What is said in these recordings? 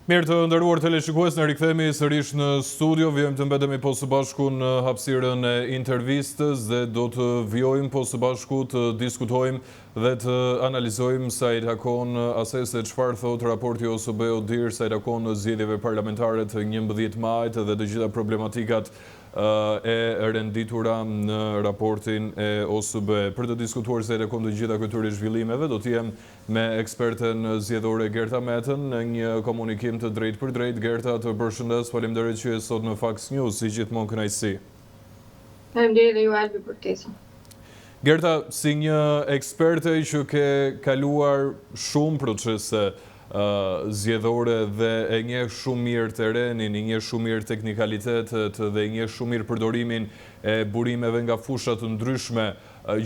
Mirë të nderuar teleshikues, në rikthehemi sërish në studio, vjojmë të mbetemi po së bashku në hapësirën e intervistës dhe do të vjojmë po së bashku të diskutojmë dhe të analizojmë sa i takon asaj se çfarë thot raporti OSBE-ODIHR sa i takon zgjedhjeve parlamentare të 11 majit dhe të gjitha problematikat e renditura në raportin e OSBE. Për të diskutuar se e takon të gjitha këtyre zhvillimeve, do të jem me eksperten zgjedhore Gerta Metën në një komunikim të drejt për drejt. Gerta, të përshëndes, faleminderit që je sot në Fox News, si gjithmonë kënaqësi. Faleminderit dhe ju Albi për ftesën. Gerta, si një eksperte që ke kaluar shumë procese zgjedhore dhe e njeh shumë mirë terrenin, e njeh shumë mirë teknikalitetet dhe e njeh shumë mirë përdorimin e burimeve nga fusha të ndryshme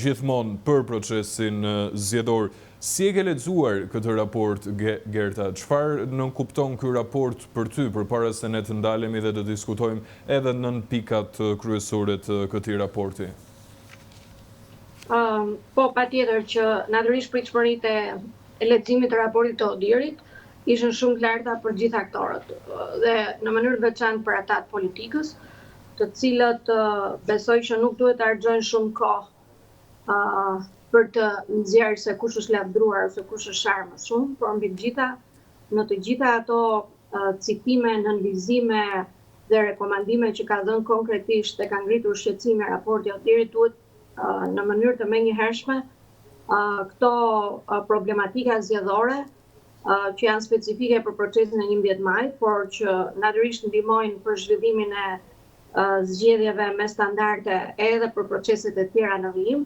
gjithmonë për procesin zgjedhor. Si e ke lexuar këtë raport, Gerta? Çfarë nënkupton ky raport për ty, përpara se ne të ndalemi dhe të diskutojmë edhe nën pikat kryesore të këtij raporti? Po, patjetër që natyrisht pritshmëritë e leximit të raportit të ODIHR-it ishin shumë të larta për gjithë aktorët dhe në mënyrë të veçantë për ata të politikës, të cilët besoj që nuk duhet të harxojnë shumë kohë për të nxjerrë se kush është lavdruar ose kush është sharë më shumë, por mbi të gjitha, në të gjitha ato citime, nënvizime dhe rekomandime që ka dhënë konkretisht dhe ka ngritur shqetësim e raporti ODIHR-it, duhet në mënyrë të menjëhershme këto problematika zgjedhore që janë specifike për procesin e 11 majit, por që natyrisht ndihmojnë për zhvillimin e zgjedhjeve me standarde edhe për proceset e tjera në vijim,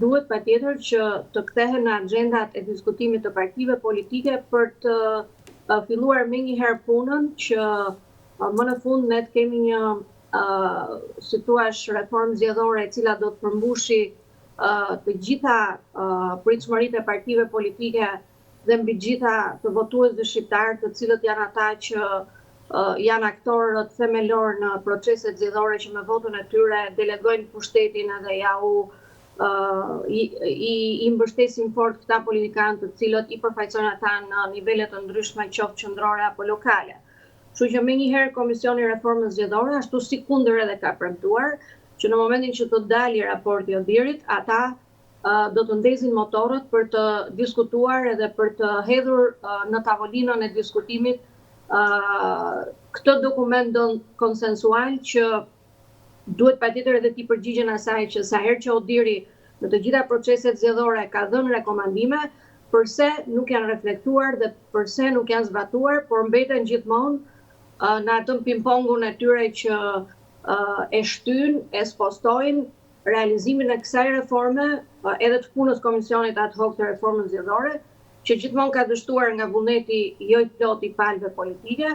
duhet patjetër që të kthehen në agjendat e diskutimit të partive politike për të filluar menjëherë punën që më në fund ne të kemi një si thuash reformë zgjedhore e cila do të përmbushi të gjitha pritshmëritë e partive politike dhe mbi gjitha të votuesve shqiptar, të cilët janë ata që janë aktorët themelor në proceset zgjedhore që me votën e tyre delegojnë pushtetin edhe i mbështesin fort këta politikanë të cilët i përfaqësojnë ata në nivele të ndryshme, qoftë qendrore apo lokale. Kështu që menjëherë Komisioni i Reformës Zgjedhore, ashtu sikundër edhe ka premtuar, që në momentin që të dalë raporti i ODIHR-it, ata do të ndezin motorët për të diskutuar edhe për të hedhur në tavolinën e diskutimit këtë dokument konsensual që duhet patjetër edhe ti përgjigjen asaj që sa herë që ODIHR-i në të gjitha proceset zgjedhore ka dhënë rekomandime, përse nuk janë reflektuar dhe përse nuk janë zbatuar, por mbeten gjithmonë në atë ping-pongun e tyre që e shtyn, e spostojnë realizimin e kësaj reforme, edhe të punës Komisionit ad hoc të reformës zgjedhore, që gjithmonë ka dështuar nga vullneti jo i plot i palëve politike,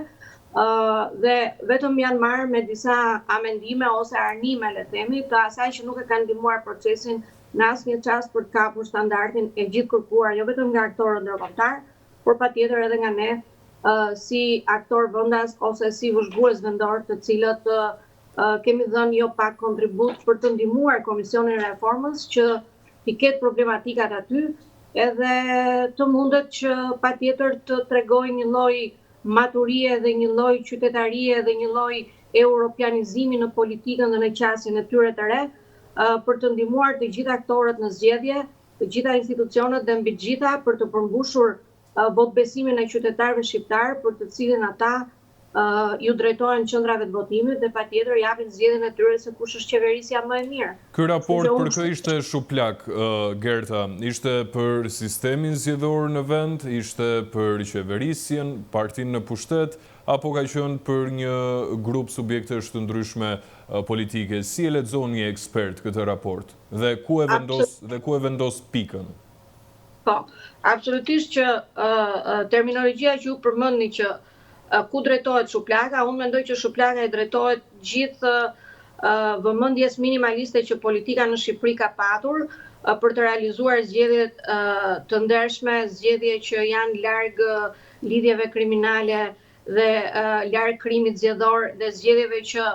dhe vetëm janë marrë me disa amendime ose arnime, le themi, të asaj që nuk e kanë ndihmuar procesin në asnjë çast për të kapur standardin e gjithë kërkuar, jo vetëm nga aktorët ndërkombëtar, por patjetër edhe nga ne si aktor vendas ose si vëzhgues vendor, të cilët kemi dhënë jo pak kontribut për të ndihmuar Komisionin e Reformës që t'i ketë problematikat aty, edhe të mundet që patjetër të tregojë një lloj maturie dhe një lloj qytetarie dhe një lloj europianizimi në politikën dhe në qasjen e tyre të re, për të ndihmuar të gjitha aktorët në zgjedhje, të gjitha institucionet dhe mbi gjitha për të përmbushur votbesimin e qytetarëve shqiptar, për të cilin ata ju drejtohen qendrave të votimit dhe patjetër japin zgjedhjen e tyre se kush është qeverisja më e mirë. Ky raport për kë ishte shuplak, Gerta? Ishte për sistemin zgjedhor në vend, ishte për qeverisjen, partinë në pushtet, apo ka qenë për një grup subjektesh të ndryshme politike? Si e lexon një ekspert këtë raport? Dhe ku e vendos pikën? Po, absolutisht që terminologjia që ju përmendni që ku drejtohet shuplaka, unë mendoj që shuplaka i drejtohet gjithë vëmendjes minimaliste që politika në Shqipëri ka patur për të realizuar zgjedhje të ndershme, zgjedhje që janë larg lidhjeve kriminale dhe larg krimit zgjedhor dhe zgjedhjeve që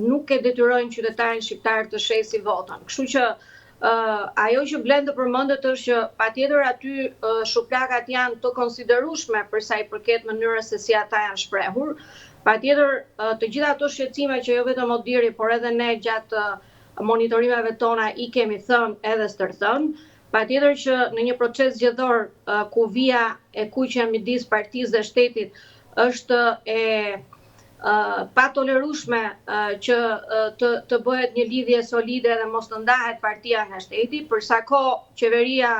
nuk e detyrojnë qytetarin shqiptar të shesi votën. Kështu që ajo që vlen të përmendet është që patjetër aty shuplakat janë të konsiderueshme për sa i përket mënyrës se si ata janë shprehur. Patjetër të gjitha ato shqetësime që jo vetëm Odiri, por edhe ne gjatë monitorimeve tona i kemi thënë edhe stërthënë. Patjetër që në një proces zgjedhor ku vija e kuqe midis partisë dhe shtetit është e pa tolerueshme që të bëhet një lidhje solide dhe mos të ndahet partia nga shteti, për sa kohë qeveria,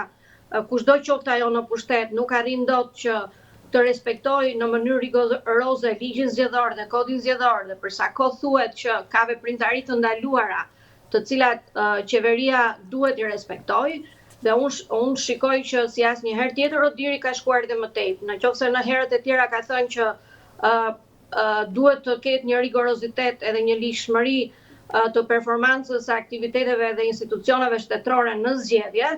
kushdo qoftë ajo në pushtet, nuk arrin dot që të respektojë në mënyrë rigoroze ligjin zgjedhor dhe kodin zgjedhor, dhe për sa kohë thuhet që ka veprimtari të ndaluara, të cilat qeveria duhet i respektojë. Dhe unë shikoj që si asnjëherë tjetër Odiri ka shkuar dhe më tej. Nëse në herët e tjera ka thënë që duhet të ketë një rigorozitet edhe një ligjshmëri të performancës së aktiviteteve dhe institucioneve shtetërore në zgjedhje,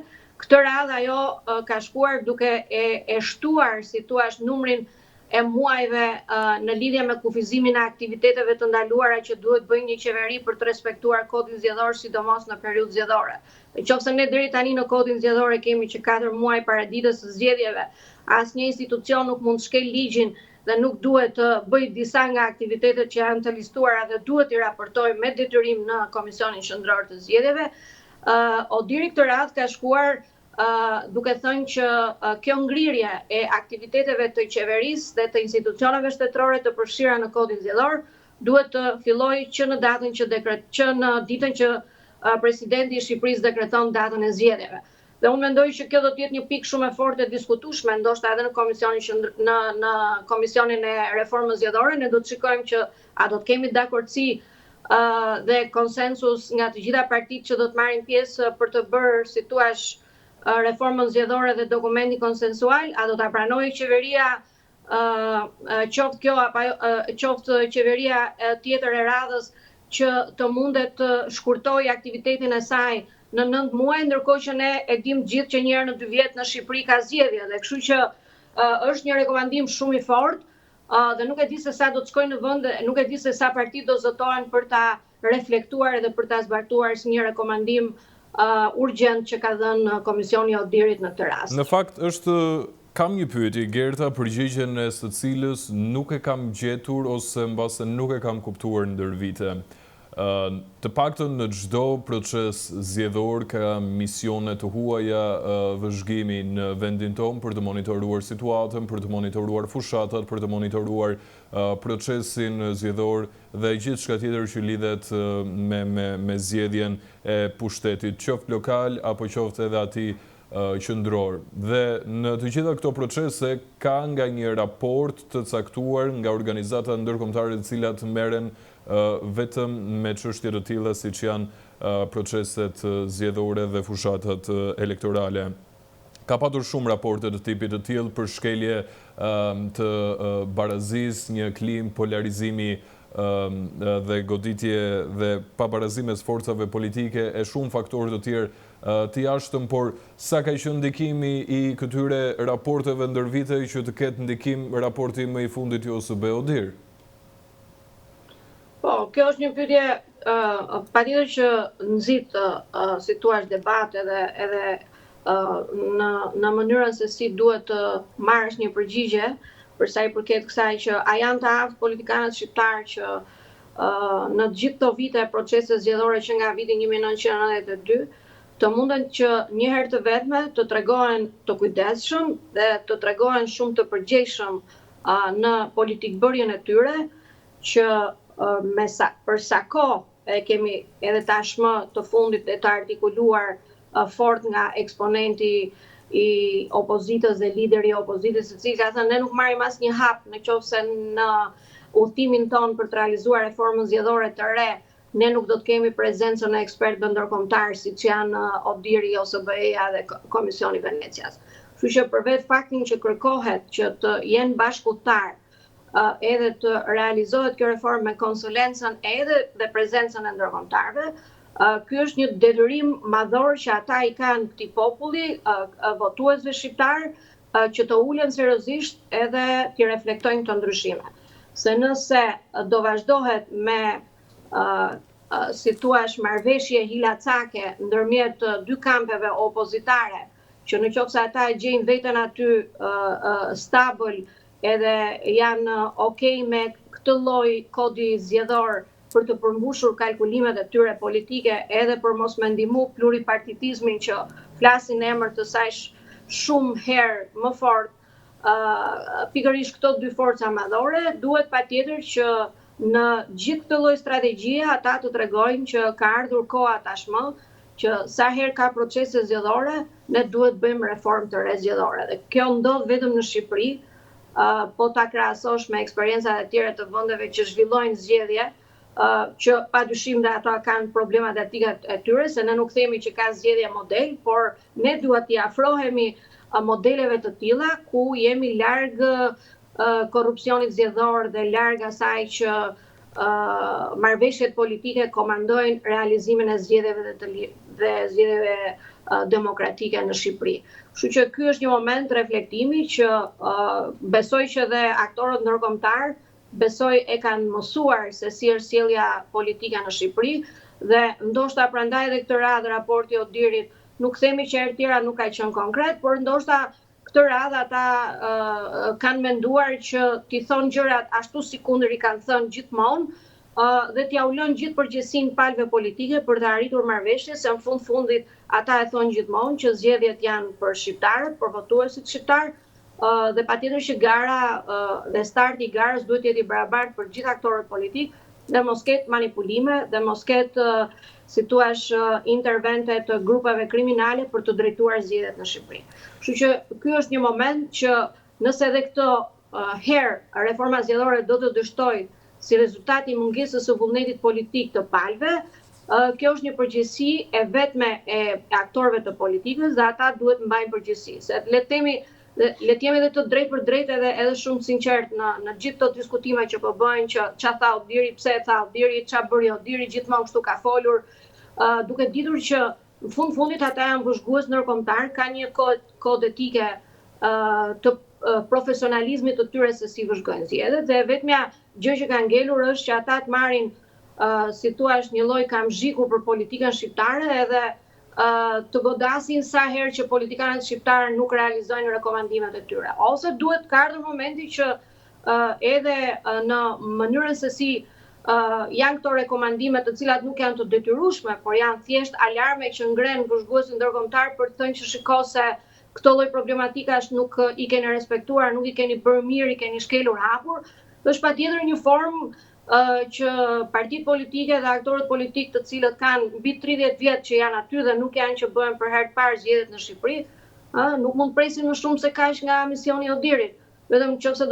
këtë radhë ajo ka shkuar duke e shtuar, si thua, numrin e muajve në lidhje me kufizimin e aktiviteteve të ndaluara që duhet bëjë një qeveri për të respektuar kodin zgjedhor, sidomos në periudhë zgjedhore. Nëse ne deri tani në kodin zgjedhor kemi që 4 muaj para ditës së zgjedhjeve, asnjë institucion nuk mund të shkel ligjin dhe nuk duhet të bëjë disa nga aktivitetet që janë të listuara dhe duhet i raportojë me detyrim në Komisionin Qendror të Zgjedhjeve. Odiri këtë radhë ka shkuar duke thënë që kjo ngrirje e aktiviteteve të qeverisë dhe të institucioneve shtetërore të përfshira në kodin zgjedhor duhet të fillojë që në datën që në ditën që presidenti i Shqipërisë dekreton datën e zgjedhjeve. Dhe unë mendoj që kjo do të jetë një pikë shumë e fortë e diskutueshme, ndoshta edhe në komisionin e reformës zgjedhore. Ne do të shikojmë që a do të kemi dakordsi dhe konsensus nga të gjitha partitë që do të marrin pjesë për të bërë, si thua, reformën zgjedhore dhe dokumentin konsensual, a do ta pranojë qeveria qoftë kjo apo qoftë qeveria tjetër e radhës që të mundet të shkurtojë aktivitetin e saj në 9 muaj, ndërkohë që ne e dim gjithë që një herë në 2 vjet në Shqipëri ka zgjedhje, dhe kështu që është një rekomandim shumë i fortë dhe nuk e di se sa do të shkojnë në vend, nuk e di se sa parti do zotohen për ta reflektuar edhe për ta zbatuar si një rekomandim urgjent që ka dhënë Komisioni i Odirit në këtë rast. Në fakt kam një pyetje, Gerta, përgjigjen e së cilës nuk e kam gjetur ose mbase nuk e kam kuptuar ndër vite. Të paktën në çdo proces zgjedhor ka misione të huaja vëzhgimi në vendin tonë për të monitoruar situatën, për të monitoruar fushatat, për të monitoruar procesin zgjedhor dhe gjithçka tjetër që lidhet me zgjedhjen e pushtetit, qoftë lokal apo qoftë edhe atij qendror. Dhe në të gjitha këto procese ka nga një raport të caktuar nga organizata ndërkombëtare të cilat merren vetëm me çështje të tilla siç janë proceset zgjedhore dhe fushatat elektorale. Ka patur shumë raporte të tipit të tillë për shkelje të barazisë, një klim polarizimi dhe goditje dhe pabarazim mes forcave politike e shumë faktorë të tjerë të jashtëm, por sa ka qenë ndikimi i këtyre raporteve ndër vite që të ketë ndikim raporti më i fundit i OSBE Odir? Po, kjo është një pyetje patjetër që nxit si thua debat edhe në mënyrën se si duhet të marrësh një përgjigje për sa i përket kësaj që a janë të aftë politikanët shqiptarë që në gjithë këto vite procese zgjedhore që nga viti 1992 të munden që një herë të vetme të tregohen të kujdesshëm dhe të tregohen shumë të përgjegjshëm në politikbërjen e tyre, që për sa kohë e kemi edhe tashmë të fundit e të artikuluar fort nga eksponenti i opozitës dhe lideri i opozitës, i cili ka thënë ne nuk marrim asnjë hap nëse në udhëtimin tonë për të realizuar reformën zgjedhore të re ne nuk do të kemi prezencën e ekspertëve ndërkombëtar siç janë Odiri, OSBE-ja dhe Komisioni i Venecias. Kështu që përveç faktin që kërkohet që të jenë bashkëpunëtar edhe të realizohet kjo reformë me konsulencën edhe dhe prezencën e ndërkombëtarëve, ky është një detyrim madhor që ata i kanë këtij populli, votuesve shqiptar, që të ulen seriozisht edhe të reflektojnë këto ndryshime. Se nëse do vazhdohet me si thuash marrëveshje hilacake ndërmjet dy kampeve opozitare, që në qoftë se ata e gjejnë veten aty stabil edhe janë okay me këtë lloj kodi zgjedhor për të përmbushur kalkulimet e tyre politike edhe për mos me ndihmu pluripartitizmin që flasin në emër të saj shumë herë më fort, pikërisht këto dy forca madhore, duhet patjetër që në gjithë këtë lloj strategjie ata të tregojnë që ka ardhur koha tashmë që sa herë ka procese zgjedhore, ne duhet bëjmë reformë të re zgjedhore. Dhe kjo ndodh vetëm në Shqipëri, po ta krahasosh me eksperiencat e tjera të vendeve që zhvillojnë zgjedhje, që padyshim dhe ato kanë problemat e tyre, se ne nuk themi që ka zgjedhje model, por ne duhet t'i afrohemi modeleve të tilla ku jemi larg korrupsionit zgjedhor dhe larg asaj që marrëveshjet politike komandojnë realizimin e zgjedhjeve dhe zgjedhjeve demokratike në Shqipëri. Kështu që ky është një moment reflektimi që besoj që dhe aktorët ndërkombëtar besoj e kanë mësuar se si është sjellja politike në Shqipëri dhe ndoshta prandaj edhe këtë radhë raporti i Odirit, nuk themi që herë tjera nuk ka qenë konkret, por ndoshta këtë radhë ata kanë menduar që t'i thonë gjërat ashtu si kundër i kanë thënë gjithmonë dhe t'ia u lënë gjithë përgjegjësinë palëve politike për të arritur marrëveshje, se në fundit ata e thonë gjithmonë që zgjedhjet janë për shqiptarët, për votuesit shqiptar, dhe patjetër që gara dhe starti i garës duhet të jetë i barabartë për gjithë aktorët politik dhe mos ketë manipulime dhe mos ketë si thuash intervente të grupeve kriminale për të drejtuar zgjedhjet në Shqipëri. Kështu që ky është një moment që nëse edhe këtë herë reforma zgjedhore do të dështojë si rezultati i mungesës së vullnetit politik të palëve, kjo është një përgjegjësi e vetme e aktorëve të politikës dhe ata duhet mbajnë përgjegjësi. Se le të jemi edhe të drejtë për drejtë edhe shumë sinqert në gjithë këto diskutime që po bëhen, që ç'a tha Odiri, pse e tha Odiri, ç'a bëri Odiri, gjithmonë kështu ka folur, duke ditur që në fundit ata janë vëzhgues ndërkombëtar, ka një kod etike të profesionalizmit të tyre se si vëzhgojnë zgjedhjet dhe vetmja gjë që ka ngelur është që ata të marrin si thuash një lloj kamzhiku për politikën shqiptare edhe të godasin sa herë që politikanët shqiptarë nuk realizojnë rekomandimet e tyre. Ose duhet ka ardhur momenti që edhe në mënyrën se si janë këto rekomandime të cilat nuk janë të detyrueshme, por janë thjesht alarme që ngren vëzhguesin ndërkombëtar për të thënë që shiko se këto lloj problematikash nuk i keni respektuar, nuk i keni bërë mirë, i keni shkelur hapur, është patjetër një formë që partitë politike dhe aktorët politik të cilët kanë mbi 30 vjet që janë aty dhe nuk janë që bëhen për herë të parë zgjedhjet në Shqipëri, nuk mund presin më shumë se kaq nga misioni i Odirit. Vetëm nëse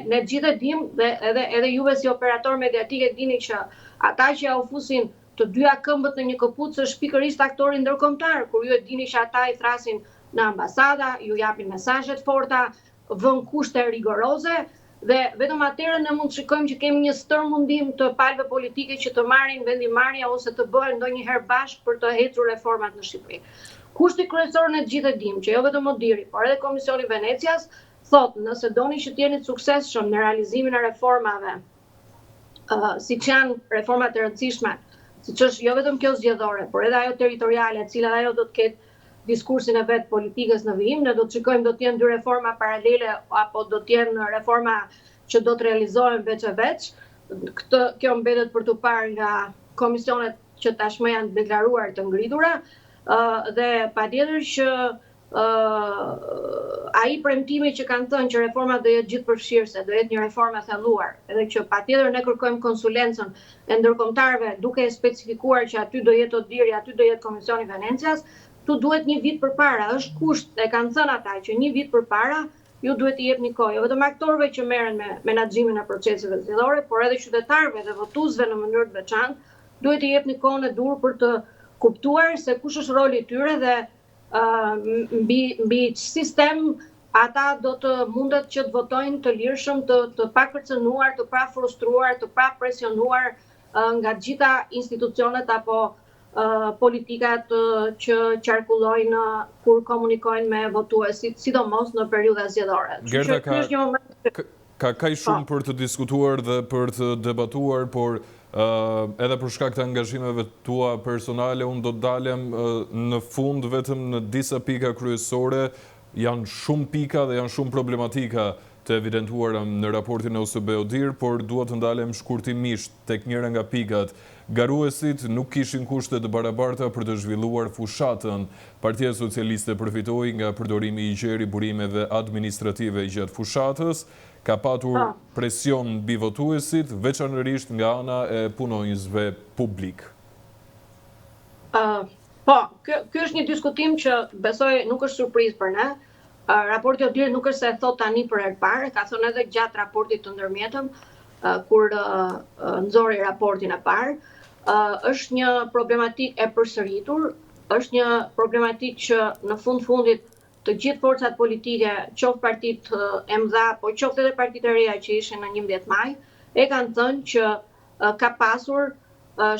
ne gjithë e dim dhe edhe juve si operator mediatik e dini që ata që ja u fusin të dyja këmbët në një këpucë është pikërisht aktori ndërkombëtar, kur ju e dini që ata i thrasin në ambasada, ju japin mesazhe të forta, vën kushte rigoroze. Dhe vetëm atëherë ne mund të shikojmë që kemi një stërmundim të palëve politike që të marrin vendimarrja ose të bëhen ndonjëherë bashkë për të hequr reformat në Shqipëri. Kushti kryesor ne gjithë e dimë që jo vetëm Odiri, por edhe Komisioni Venecias thotë nëse doni që të jeni të suksesshëm në realizimin e reformave, siç janë reformat e rëndësishme, siç është jo vetëm kjo zgjedhore, por edhe ajo territoriale, e cila ajo do të ketë diskursin e vetë politikës në vijim, ne do të shikojmë do të jenë dy reforma paralele apo do të jenë reforma që do të realizohen veç e veç. Kjo mbetet për të parë nga komisionet që tashmë janë deklaruar të ngritura dhe patjetër që ai premtimi që kanë thënë që reforma do jetë gjithëpërfshirëse, do jetë një reformë e thelluar, edhe që patjetër ne kërkojmë konsulencën e ndërkombëtarëve duke specifikuar që aty do jetë Odiri, aty do jetë Komisioni Venecias. Tu duhet një vit përpara, është kusht, e kanë thënë ata që një vit përpara ju duhet i jepni kohë, jo vetëm aktorëve që merren me menaxhimin e proceseve zgjedhore, por edhe qytetarëve dhe votuesve në mënyrë të veçantë, duhet i jepni kohën e dur për të kuptuar se kush është roli i tyre dhe mbi sistem ata do të mundet që të votojnë të lirshëm, të pakërcënuar, të pa frustruar, të pa presionuar nga gjitha institucionet apo politikat që qarkullojnë kur komunikojnë me votuesit, sidomos në periudha zgjedhore. Gerda, ka kaq shumë për të diskutuar dhe për të debatuar, por edhe për shkak të angazhimeve tua personale, unë do të dalem në fund vetëm në disa pika kryesore. Janë shumë pika dhe janë shumë problematika të evidentuara në raportin e OSBE-ODIHR, por duhet të ndalem shkurtimisht tek njëra nga pikat. Garuesit nuk kishin kushte të barabarta për të zhvilluar fushatën. Partia Socialiste përfitoi nga përdorimi i gjerë i burimeve administrative gjatë fushatës, ka patur presion mbi votuesit, veçanërisht nga ana e punonjësve publik. Po, ky është një diskutim që besoj nuk është surprizë për ne. Raporti ODIHR nuk është se e thot tani për herë parë, ka thonë edhe gjatë raportit të ndërmjetëm, kur nxori raportin e parë. Është një problematik e përsëritur, është një problematik që në fundit të gjithë forcat politike, qoftë partitë e mëdha, po qoftë edhe partitë e reja që ishin në 11 maj, e kanë thënë që ka pasur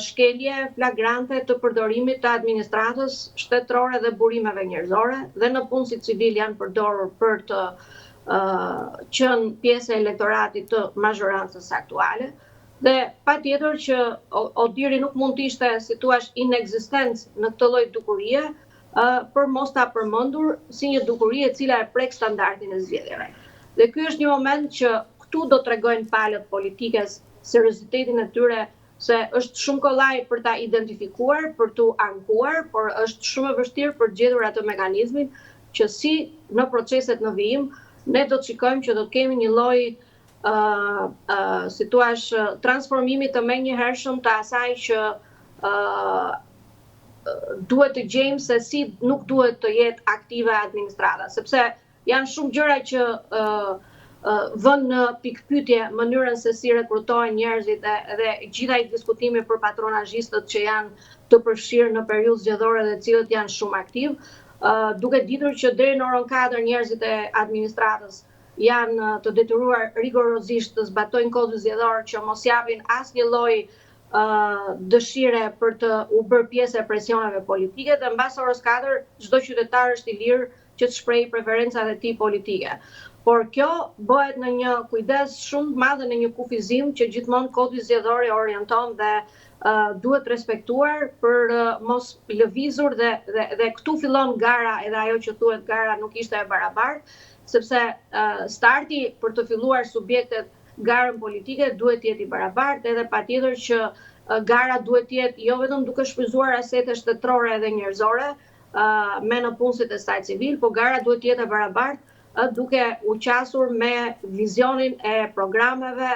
shkelje flagrante të përdorimit të administratës shtetërore dhe burimeve njerëzore, dhe në punësit civil janë përdorur për të qenë pjesë e elektoratit të mazhorancës aktuale. Dhe patjetër që ODIHR-i nuk mund të ishte, si thua, inekzistent në këtë lloj dukurie, për mos ta përmendur si një dukuri e cila e prek standardin e zgjedhjeve. Dhe ky është një moment që këtu do tregojnë palët politikës seriozitetin e tyre, se është shumë kollaj për ta identifikuar, për t'u ankuar, por është shumë e vështirë për gjetur atë mekanizmin që si në proceset në vijim ne do të shikojmë që do të kemi një lloj si thua, transformimi të menjëhershëm të asaj që duhet të gjejmë se si nuk duhet të jetë aktive administrata, sepse janë shumë gjëra që vënë në pikpyetje mënyrën se si rekrutohen njerëzit dhe gjithaj diskutimi për patronazhistët që janë të përfshirë në periudhë zgjedhore dhe cilët janë shumë aktiv, duke ditur që deri në orën 4 njerëzit e administratës janë të detyruar rigorozisht të zbatojnë kodin zgjedhor, që mos japin asnjë lloj dëshire për të u bërë pjesë e presioneve politike, dhe mbas orës 4 çdo qytetar është i lirë që të shprehë preferencat e tij politike. Por kjo bëhet në një kujdes shumë të madh, në një kufizim që gjithmonë kodi zgjedhor e orienton dhe duhet respektuar për mos lëvizur dhe këtu fillon gara, edhe ajo që thuhet gara nuk ishte e barabartë, sepse starti për të filluar subjektet garën politike duhet të jetë i barabartë, edhe patjetër që gara duhet të jetë jo vetëm duke shfrytzuar asete shtetërore dhe njerëzore me në punësit e saj civil, po gara duhet të jetë e barabartë duke u qasur me vizionin e programeve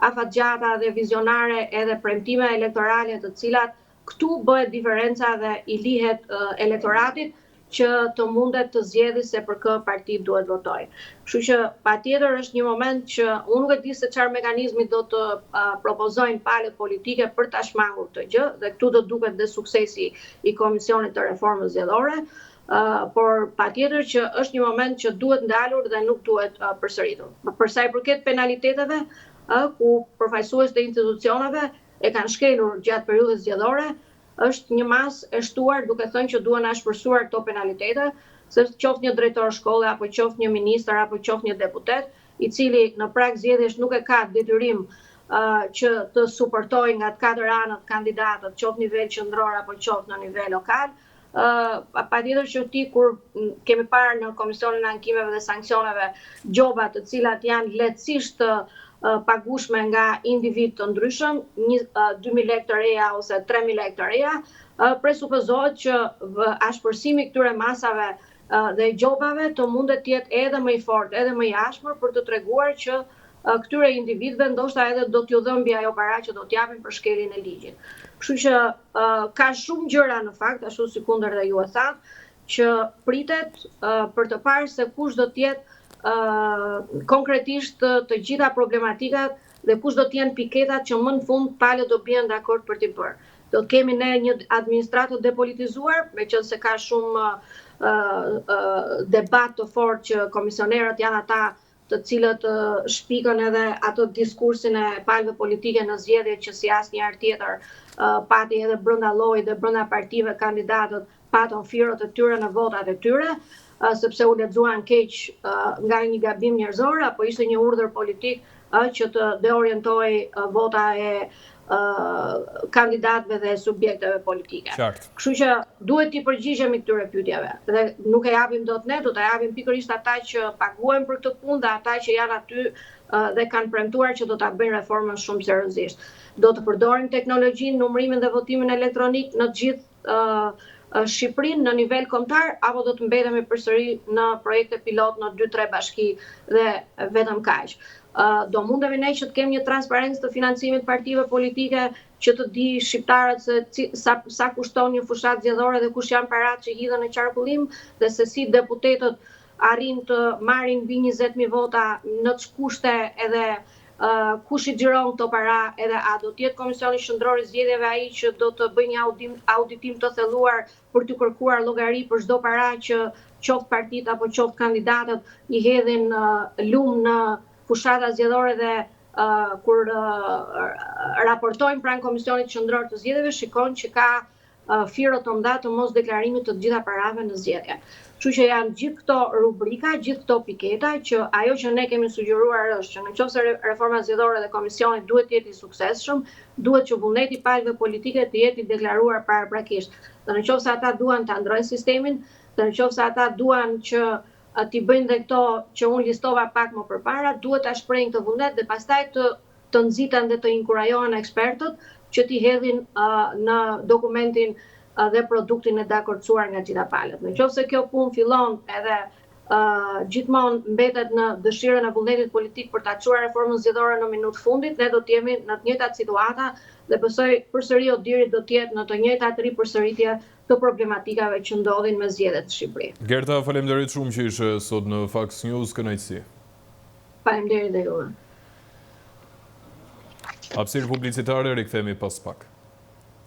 afatgjata dhe vizionare edhe premtime elektorale të cilat këtu bëhet diferenca dhe i lihet elektoratit që të mundet të zgjedhë se për kë parti duhet votojë. Kështu që patjetër është një moment që unë nuk e di se çfarë mekanizmi do të propozojnë palët politike për ta shmangur këtë gjë, dhe këtu do duket dhe suksesi i Komisionit të Reformës Zgjedhore, por patjetër që është një moment që duhet ndalur dhe nuk duhet përsëritur. Për sa i përket penaliteteve, ku përfaqësues të institucioneve e kanë shkelur gjatë periudhës zgjedhore, është një masë e shtuar duke thënë që duhen ashpërsuar këto penalitete, se qoftë një drejtor shkolle, apo qoftë një ministër, apo qoftë një deputet, i cili në prag zgjedhjesh nuk e ka detyrim që të suportojë nga të 4 anët kandidatët, qoftë nivel qendror apo qoftë në nivel lokal. Patjetër që ti kur kemi parë në Komisionin e Ankimeve dhe Sanksioneve gjoba të cilat janë lehtësisht pagueshme nga individ të ndryshëm, 2.000 lekë të reja ose 3.000 lekë të reja, presupozohet që ashpërsimi këtyre masave dhe gjobave të mundet të jetë edhe më i fortë, edhe më i ashpër për të treguar që këtyre individëve ndoshta edhe do t'ju dhëmbi ajo para që do t'japin për shkeljen e ligjit. Kështu që ka shumë gjëra në fakt, ashtu si kundër dhe ju e thatë, që pritet për të parë se kush do t'jetë konkretisht të gjitha problematikat dhe kush do t'jenë piketat që më në fund palët do bien dakord për t'i bërë. Do të kemi ne një administratë depolitizuar, meqense ka shumë debat të fortë që komisionerët janë ata të cilët shpikën edhe atë diskursin e palëve politike në zgjedhje që si asnjëherë tjetër pati edhe brenda llojit dhe brenda partive kandidatët patën firët e tyre në votat e tyre, sepse u lexuan keq nga një gabim njerëzor apo ishte një urdhër politik që të deorientoj vota e kandidatëve dhe subjekteve politike. Kështu që duhet t'i përgjigjemi këtyre pyetjeve. Dhe nuk e japim dot ne, do ta japim pikërisht ata që paguajnë për këtë punë dhe ata që janë aty dhe kanë premtuar që do ta bëjnë reformën shumë seriozisht. Do të përdorim teknologjinë, numërimin dhe votimin elektronik në të gjithë Shqipërinë në nivel kombëtar, apo do të mbetemi përsëri në projekte pilot në 2-3 bashki dhe vetëm kaq. Do mundemi ne që të kemi një transparencë të financimit partive politike, që të di shqiptarët se sa kushton një fushat zgjedhore dhe kush janë paratë që hidhen në qarkullim dhe se si deputetët arrin të marrin mbi 20.000 vota në ç'kushte edhe kush i xhiron këto para, edhe a do të jetë Komisioni Qendror i Zgjedhjeve ai që do të bëjë një auditim të thelluar për të kërkuar llogari për çdo para që qoftë partitë apo qoftë kandidatët i hedhin lum në fushata zgjedhore dhe kur raportojnë pranë Komisionit Qendror të Zgjedhjeve shikojnë që ka firë të mëdha të mos deklarimit të gjitha parave në zgjedhje. Kështu që janë gjithë këto rubrika, gjithë këto piketa që ajo që ne kemi sugjeruar është që nëse reforma zgjedhore dhe komisioni duhet të jetë i suksesshëm, duhet që vullneti i palëve politike të jetë i deklaruar paraprakisht. Dhe nëse ata duan ta ndrojnë sistemin, dhe nëse ata duan që t'i bëjnë dhe këto që unë listova pak më përpara, duhet ta shprehin këtë vullnet dhe pastaj të nxiten dhe të inkurajohen ekspertët që t'i hedhin në dokumentin dhe produktin e dakordsuar nga gjitha palët. Nëse kjo punë fillon edhe gjithmonë mbetet në dëshirën e vullnetit politik për ta çuar reformën zgjedhore në minutë fundit, ne do të jemi në të njëjtat situata dhe besoj përsëri Odiri do të jetë në të njëjtat ripërsëritje të problematikave që ndodhin me zgjedhjet në Shqipëri. Gerta, faleminderit shumë që ishe sot në Fox News, kënaqësi. Faleminderit dhe juve. Hapësirë publicitare, rikthehemi pas pak.